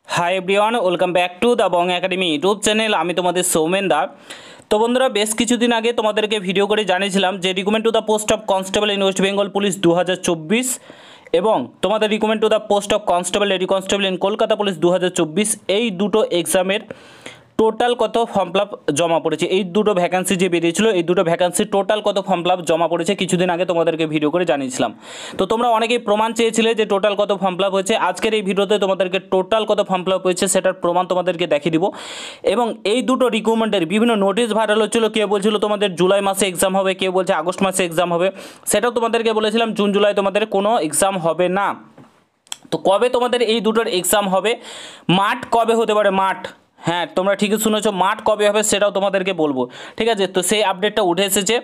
Hi everyone, welcome back to the Bong academy YouTube channel. আমি তোমাদের সৌমেন দা। তো বন্ধুরা, বেশ কিছুদিন আগে তোমাদেরকে ভিডিও করে জানিয়েছিলাম যে recruitment to the post of constable in West Bengal police 2024 এবং তোমাদের recruitment to the post of constable lady constable in Kolkata police 2024 এই দুটো এক্সামের টোটাল কত ফর্ম ফিল আপ জমা পড়েছে। এই দুটো ভ্যাকান্সি যে বেরিয়েছিল, এই দুটো ভ্যাকান্সি টোটাল কত ফর্ম ফিল আপ জমা পড়েছে কিছুদিন আগে তোমাদেরকে ভিডিও করে জানিয়েছিলাম। তো তোমরা অনেকেই প্রমাণ চেয়েছিলে যে টোটাল কত ফর্ম ফিল আপ হয়েছে। আজকের এই ভিডিওতে তোমাদেরকে টোটাল কত ফর্ম ফিল আপ হয়েছে সেটার প্রমাণ তোমাদেরকে দেখিয়ে দিব। এবং এই দুটো রিক্রুটমেন্টের বিভিন্ন নোটিশ ভাইরাল হচ্ছিল। কেউ বলছিল তোমাদের জুলাই মাসে এক্সাম হবে, কেউ বলছে আগস্ট মাসে এক্সাম হবে। সেটাও তোমাদেরকে বলেছিলাম জুন জুলাই তোমাদের কোনো এক্সাম হবে না। তো কবে তোমাদের এই দুটোর এক্সাম হবে, মাঠ কবে হতে পারে, মাঠ, হ্যাঁ তোমরা ঠিকই শুনেছো, মাঠ কবে হবে সেটাও তোমাদেরকে বলবো। ঠিক আছে, তো সেই আপডেটটা উঠে এসেছে।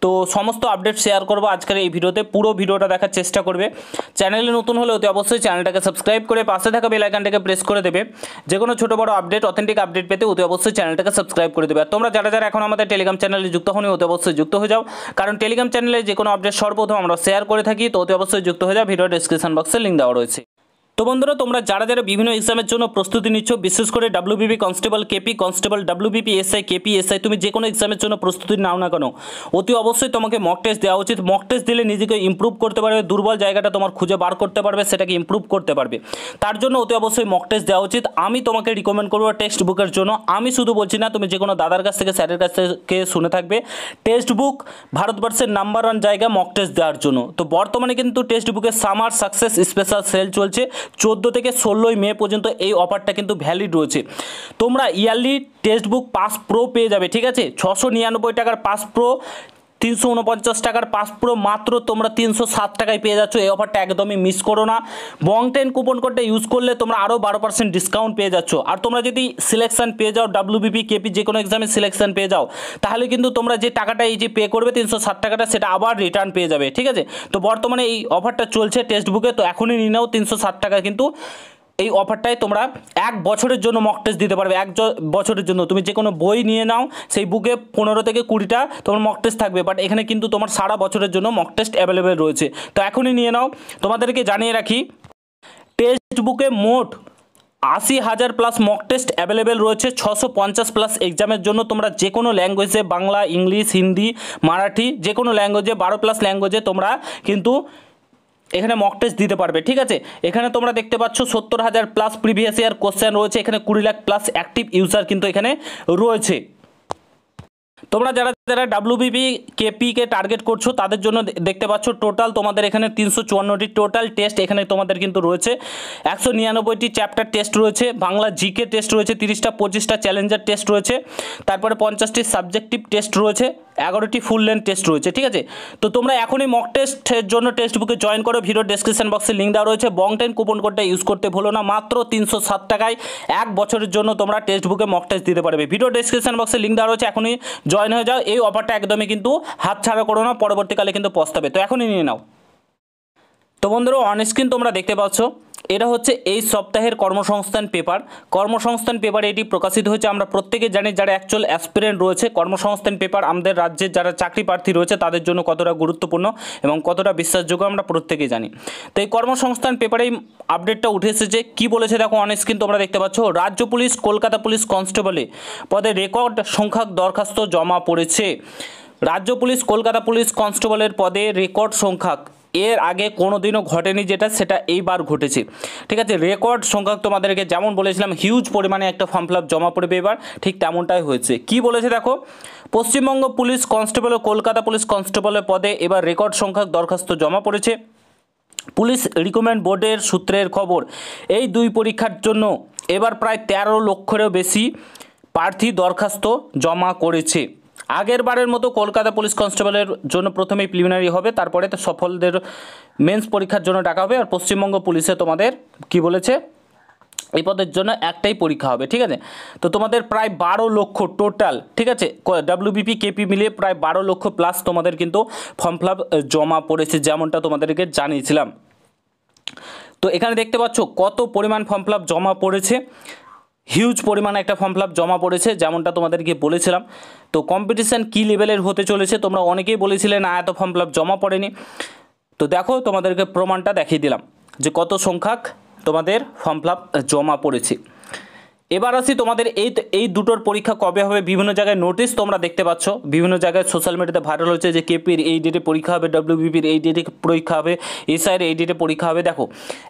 তো সমস্ত আপডেট শেয়ার করবো আজকের এই ভিডিওতে। পুরো ভিডিওটা দেখার চেষ্টা করবে। চ্যানেলে নতুন হলে অতি অবশ্যই চ্যানেলটাকে সাবস্ক্রাইব করে পাশে থাকা বেল আইকনটাকে প্রেস করে দেবে। যে কোনো ছোটো বড়ো আপডেট, অথেন্টিক আপডেট পেতে অতি অবশ্যই চ্যানেলটাকে সাবস্ক্রাইব করে দেবে। আর তোমরা যারা যারা এখন আমাদের টেলিগ্রাম চ্যানেলে যুক্ত হওনি অতি অবশ্যই যুক্ত হয়ে যাও, কারণ টেলিগ্রাম চ্যানেলে যে কোনো আপডেট সর্বপ্রথম আমরা শেয়ার করে থাকি। তো অতি অবশ্যই যুক্ত হয়ে যাও, ভিডিও ডিসক্রিপশন বক্সে লিঙ্ক দেওয়া রয়েছে। তো বন্ধুরা, তোমরা যারা যারা বিভিন্ন এক্সামের জন্য প্রস্তুতি নিচ্ছ, বিশেষ করে WBP constable, KP constable, WBP SI, KP SI, তুমি যে কোনো এক্সামের জন্য প্রস্তুতি নাও না কেন, অতি অবশ্যই তোমাকে মক টেস্ট দেওয়া উচিত। মক টেস্ট দিলে নিজেকে ইমপ্রুভ করতে পারবে, দুর্বল জায়গাটা তোমার খুঁজে বার করতে পারবে, সেটাকে ইমপ্রুভ করতে পারবে। তার জন্য অতি অবশ্যই মক টেস্ট দেওয়া উচিত। আমি তোমাকে রিকমেন্ড করবো টেক্সট বুকের জন্য। আমি শুধু বলছি না, তুমি যে কোনো দাদার কাছ থেকে, স্যারের কাছ থেকে শুনে থাকবে, টেক্সট বুক ভারতবর্ষের নাম্বার 1 জায়গা মক টেস্ট দেওয়ার জন্য। তো বর্তমানে কিন্তু টেক্সট বুকের সামার সাকসেস স্পেশাল সেল চলছে 14 থেকে 16 মে পর্যন্ত। এই অফারটা কিন্তু ভ্যালিড রয়েছে। তোমরা yearly text book pass pro পেয়ে যাবে। ঠিক আছে, 699 টাকার পাস প্রো, 349 টাকার পাস প্রো মাত্র তোমরা 307 টাকায় পেয়ে যাচ্ছ। এই অফারটা একদমই মিস করো না। বং10 কুপন কোডটা ইউজ করলে তোমরা আরও 12% ডিসকাউন্ট পেয়ে যাচ্ছ। আর তোমরা যদি সিলেকশন পেয়ে যাও, ডাব্লিউবিপি, কেপি যে কোনো এক্সামে সিলেকশন পেয়ে যাও, তাহলে কিন্তু তোমরা যে টাকাটা এই যে পে করবে 307 টাকাটা, সেটা আবার রিটার্ন পেয়ে যাবে। ঠিক আছে, তো বর্তমানে এই অফারটা চলছে টেক্সট বুকে। তো এখনই নিয়ে নাও 307 টাকা, কিন্তু এই অফারটায় তোমরা 1 বছরের জন্য মক টেস্ট দিতে পারবে। 1 বছরের জন্য তুমি যে কোনো বই নিয়ে নাও, সেই বুকে 15 থেকে 20টা তোমার মক টেস্ট থাকবে। বাট এখানে কিন্তু তোমার সারা বছরের জন্য মক টেস্ট অ্যাভেলেবেল রয়েছে। তো এখনই নিয়ে নাও। তোমাদেরকে জানিয়ে রাখি, টেক্সট বুকে মোট 80,000 প্লাস মক টেস্ট অ্যাভেলেবেল রয়েছে। 650 প্লাস এক্সামের জন্য তোমরা যে কোনো ল্যাঙ্গুয়েজে, বাংলা, ইংলিশ, হিন্দি, মারাঠি, যে কোনো ল্যাঙ্গুয়েজে, 12 প্লাস ল্যাঙ্গুয়েজে তোমরা কিন্তু এখানে মক টেস্ট দিতে পারবে। ঠিক আছে, এখানে তোমরা দেখতে পাচ্ছ 70,000 প্লাস প্রিভিয়াস ইয়ার কোশ্চেন রয়েছে। এখানে 20 লাখ প্লাস অ্যাক্টিভ ইউজার কিন্তু এখানে রয়েছে। তোমরা যারা যারা ডাব্লিউবিপি, কেপিকে টার্গেট করছো, তাদের জন্য দেখতে পাচ্ছ টোটাল তোমাদের এখানে 354টি টোটাল টেস্ট এখানে তোমাদের কিন্তু রয়েছে। 199টি চ্যাপ্টার টেস্ট রয়েছে। বাংলা জিকে টেস্ট রয়েছে 30টা, 25টা চ্যালেঞ্জার টেস্ট রয়েছে। তারপরে 50টি সাবজেক্টিভ টেস্ট রয়েছে, 11টি ফুল লেন্থ টেস্ট রয়েছে। ঠিক আছে, তো তোমরা এখনই মক টেস্টের জন্য টেক্সট বুকে জয়েন করো। ভিডিও ডেসক্রিপশন বক্সে লিঙ্ক দেওয়া রয়েছে। বং10 কুপন কোডটা ইউজ করতে ভুলো না। মাত্র 307 টাকায় 1 বছরের জন্য তোমরা টেক্সট বুকে মক টেস্ট দিতে পারবে। ভিডিও ডেসক্রিপশন বক্সে লিঙ্ক দেওয়া রয়েছে, এখনই জয়েন হয়ে যাও। এই অফারটা একদমই কিন্তু হাতছাড়া করো না, পরবর্তীকালে কিন্তু পস্তাবে। তো এখনই নিয়ে নাও। তো বন্ধুরা, অন স্ক্রিন তোমরা দেখতে পাচ্ছ, এটা হচ্ছে এই সপ্তাহের কর্মসংস্থান পেপার। কর্মসংস্থান পেপারে এটি প্রকাশিত হয়েছে। আমরা প্রত্যেকে জানি যারা অ্যাকচুয়াল অ্যাসপিরেন্ট রয়েছে, কর্মসংস্থান পেপার আমাদের রাজ্যের যারা চাকরি প্রার্থী রয়েছে তাদের জন্য কতটা গুরুত্বপূর্ণ এবং কতটা বিশ্বাসযোগ্য আমরা প্রত্যেকেই জানি। তো এই কর্মসংস্থান পেপারেই আপডেটটা উঠে এসেছে। কী বলেছে দেখো, অন স্ক্রিন তোমরা দেখতে পাচ্ছ, রাজ্য পুলিশ কলকাতা পুলিশ কনস্টেবলে পদে রেকর্ড সংখ্যক দরখাস্ত জমা পড়েছে। রাজ্য পুলিশ কলকাতা পুলিশ কনস্টেবলের পদে রেকর্ড সংখ্যক, এর আগে কোনো দিনও ঘটেনি যেটা, সেটা এইবার ঘটেছে। ঠিক আছে, রেকর্ড সংখ্যক তোমাদেরকে যেমন বলেছিলাম হিউজ পরিমাণে একটা ফর্ম ফিল আপ জমা পড়বে এবার, ঠিক তেমনটাই হয়েছে। কি বলেছে দেখো, পশ্চিমবঙ্গ পুলিশ কনস্টেবল ও কলকাতা পুলিশ কনস্টেবলের পদে এবার রেকর্ড সংখ্যক দরখাস্ত জমা পড়েছে। পুলিশ রিক্রুটমেন্ট বোর্ডের সূত্রের খবর, এই দুই পরীক্ষার জন্য এবার প্রায় 13 লক্ষেরও বেশি প্রার্থী দরখাস্ত জমা করেছে। আগের বারের মতো কলকাতা পুলিশ কনস্টেবলের জন্য প্রথমেই প্রিলিমিনারি হবে, তারপরে তো সফলদের মেন্স পরীক্ষার জন্য ডাকা হবে। আর পশ্চিমবঙ্গ পুলিশে তোমাদের কি বলেছে, এই পদের জন্য একটাই পরীক্ষা হবে। ঠিক আছে, তো তোমাদের প্রায় 12 লক্ষ টোটাল, ঠিক আছে, ডাব্লিউবিপি, কেপি মিলিয়ে প্রায় 12 লক্ষ প্লাস তোমাদের কিন্তু ফর্ম ফিল আপ জমা পড়েছে, যেমনটা তোমাদেরকে জানিয়েছিলাম। তো এখানে দেখতে পাচ্ছ কত পরিমাণ ফর্ম ফিল আপ জমা পড়েছে। হিউজ পরিমাণে একটা ফর্ম ফিল আপ জমা পড়েছে, যেমনটা তোমাদেরকে বলেছিলাম। তো কম্পিটিশান কী লেভেলের হতে চলেছে, তোমরা অনেকেই বলেছিলে না এত ফর্ম ফিল আপ জমা পড়েনি। তো দেখো, তোমাদেরকে প্রমাণটা দেখিয়ে দিলাম যে কত সংখ্যক তোমাদের ফর্ম ফিল আপ জমা পড়েছে। এবার আসি তোমাদের এই দুটোর পরীক্ষা কবে হবে। বিভিন্ন জায়গায় নোটিশ তোমরা দেখতে পাচ্ছ, বিভিন্ন জায়গায় সোশ্যাল মিডিয়াতে ভাইরাল হচ্ছে যে কেপির এই ডেটে পরীক্ষা হবে, ডব্লিউবিপির এই ডেটে পরীক্ষা হবে, এসআইয়ের এই ডেটে পরীক্ষা হবে। দেখো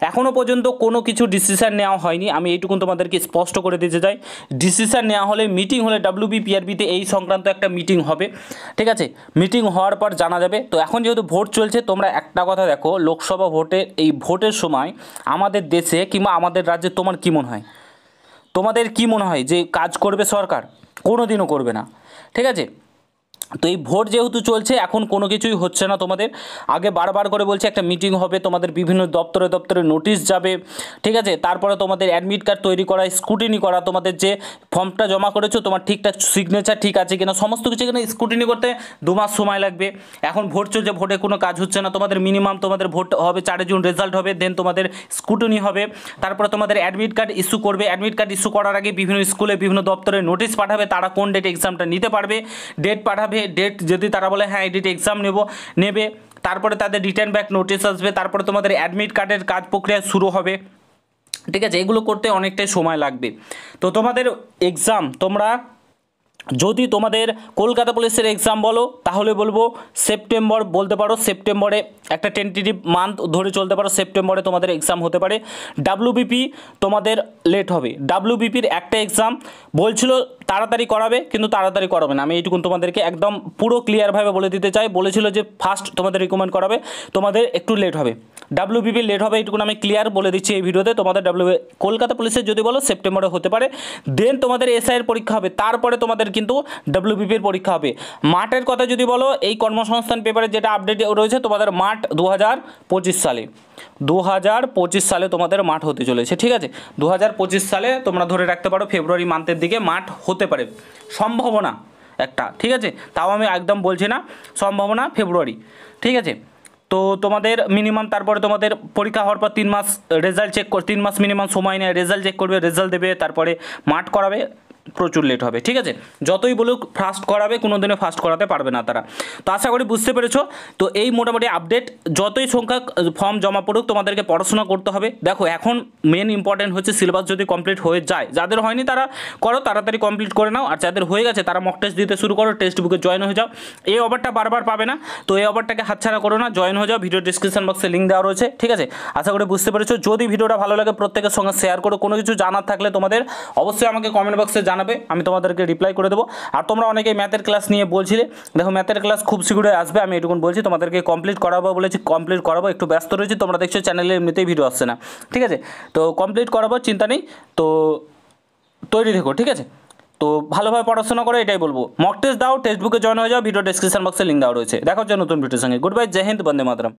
এখনও পর্যন্ত কোনো কিছু ডিসিশান নেওয়া হয়নি, আমি এইটুকু তোমাদেরকে স্পষ্ট করে দিতে চাই। ডিসিশান নেওয়া হলে, মিটিং হলে ডব্লিউবিপিআরবিতে এই সংক্রান্ত একটা মিটিং হবে, ঠিক আছে। মিটিং হওয়ার পর জানা যাবে। তো এখন যেহেতু ভোট চলছে, তোমরা একটা কথা দেখো, লোকসভা ভোটের এই ভোটের সময় আমাদের দেশে কিংবা আমাদের রাজ্যে তোমার কী মনে হয়, তোমাদের কি মনে হয় যে কাজ করবে সরকার? কোনো দিনও করবে না, ঠিক আছে। তো এই ভোট যেহেতু চলছে, এখন কোনো কিছুই হচ্ছে না তোমাদের। আগে বারবার করে বলছে একটা মিটিং হবে, তোমাদের বিভিন্ন দপ্তরে দপ্তরে নোটিশ যাবে, ঠিক আছে। তারপরে তোমাদের অ্যাডমিট কার্ড তৈরি করা, স্ক্রুটিনি করা, তোমাদের যে ফর্মটা জমা করেছো তোমার ঠিকঠাক সিগনেচার ঠিক আছে কিনা, সমস্ত কিছু এখানে স্ক্রুটিনি করতে 2 মাস সময় লাগবে। এখন ভোট চলছে, ভোটে কোনো কাজ হচ্ছে না। তোমাদের মিনিমাম তোমাদের ভোট হবে 4 জুন, রেজাল্ট হবে, দেন তোমাদের স্ক্রুটিনি হবে, তারপরে তোমাদের অ্যাডমিট কার্ড ইস্যু করবে। অ্যাডমিট কার্ড ইস্যু করার আগে বিভিন্ন স্কুলে বিভিন্ন দপ্তরে নোটিশ পাঠাবে, তারা কোন ডেটে এক্সামটা নিতে পারবে, ডেট পাঠাবে। ডেট যদি তারা বলে হ্যাঁ এই ডেটে এক্সাম নেবে, তারপরে তাদের রিটার্ন ব্যাক নোটিশ আসবে, তারপরে তোমাদের অ্যাডমিট কার্ডের কাজ প্রক্রিয়া শুরু হবে, ঠিক আছে। এগুলো করতে অনেকটাই সময় লাগবে। তো তোমাদের এক্সাম, তোমরা যদি তোমাদের কলকাতা পুলিশের এক্সাম বলো তাহলে বলবো সেপ্টেম্বর বলতে পারো, সেপ্টেম্বরে একটা টেন্টেটিভ মান্থ ধরে চলতে পারো, সেপ্টেম্বরে তোমাদের এক্সাম হতে পারে। ডাব্লিউবিপি তোমাদের লেট হবে। ডাব্লিউবিপির একটা এক্সাম বলছিল তাড়াতাড়ি করাবে, কিন্তু তাড়াতাড়ি করাবে না। আমি এইটুকুন তোমাদেরকে একদম পুরো ক্লিয়ারভাবে বলে দিতে চাই। বলেছিল যে ফার্স্ট তোমাদের রিকমেন্ড করাবে, তোমাদের একটু লেট হবে। ডাব্লিউবিপি লেট হবে, এইটুকুন আমি ক্লিয়ার বলে দিচ্ছি এই ভিডিওতে। তোমাদের কলকাতা পুলিশের যদি বলো সেপ্টেম্বরে হতে পারে, দেন তোমাদের এসআইয়ের পরীক্ষা হবে, তারপরে তোমাদের কিন্তু ডাব্লিউবিপির পরীক্ষা হবে। মাঠের কথা যদি বলো, এই কর্মসংস্থান পেপারে যেটা আপডেট রয়েছে, তোমাদের মাঠ 2025 সালে, 2025 সালে তোমাদের মাঠ হতে চলেছে, ঠিক আছে। 2025 সালে তোমরা ধরে রাখতে পারো ফেব্রুয়ারি মান্থের দিকে মাঠ হতে পারে, সম্ভাবনা একটা, ঠিক আছে। তাও আমি একদম বলছি না, সম্ভাবনা ফেব্রুয়ারি, ঠিক আছে। তো তোমাদের মিনিমাম তারপরে তোমাদের পরীক্ষা হওয়ার পর 3 মাস রেজাল্ট চেক 3 মাস মিনিমাম সময় নেয়, রেজাল্ট চেক করবে, রেজাল্ট দেবে, তারপরে মাঠ করাবে। প্রচুর লেট হবে, ঠিক আছে। যতই বলুক ফাস্ট করাবে, কোনো দিনে ফাস্ট করাতে পারবে না তারা। তো আশা করি বুঝতে পেরেছো। তো এই মোটামুটি আপডেট, যতই সংখ্যক ফর্ম জমা পড়ুক তোমাদেরকে পড়াশোনা করতে হবে। দেখো এখন মেন ইম্পর্টেন্ট হচ্ছে সিলেবাস যদি কমপ্লিট হয়ে যায়, যাদের হয়নি তারা করো, তাড়াতাড়ি কমপ্লিট করে নাও, আর যাদের হয়ে গেছে তারা মক টেস্ট দিতে শুরু করো, টেক্সট বুকে জয়েন হয়ে যাও। এই অফারটা বারবার পাবে না, তো এই অফারটাকে হাতছাড়া করো না, জয়েন হয়ে যাও। ভিডিও ডিসক্রিপশন বক্সে লিঙ্ক দেওয়া রয়েছে, ঠিক আছে। আশা করি বুঝতে পেরেছো। যদি ভিডিওটা ভালো লাগে প্রত্যেকের সঙ্গে শেয়ার করো। কোনো কিছু জানার থাকলে তোমাদের অবশ্যই আমাকে কমেন্ট বক্সে জানাবে, আমি তোমাদেরকে রিপ্লাই করে দেবো। আর তোমরা অনেকেই ম্যাথের ক্লাস নিয়ে বলছিলে, দেখো ম্যাথের ক্লাস খুব শীঘ্রই আসবে, আমি এটুকুন বলছি। তোমাদেরকে কমপ্লিট করাবো বলেছি, কমপ্লিট করাবো। একটু ব্যস্ত রয়েছি, তোমরা দেখছো চ্যানেলে এমনিতেই ভিডিও আসছে না, ঠিক আছে। তো কমপ্লিট করাবো, চিন্তা নেই। তো তৈরি থেকো, ঠিক আছে। তো ভালোভাবে পড়াশোনা করো, এটাই বলবো। মক টেস্ট দাও, টেক্সট বুকে জয়েন হয়ে যাও, ভিডিও ডেসক্রিপশন বক্সে লিঙ্ক দেওয়া রয়েছে। দেখা হচ্ছে নতুন ভিডিওর সঙ্গে। গুড বাই, জয় হিন্দ, বন্দে মাতরম।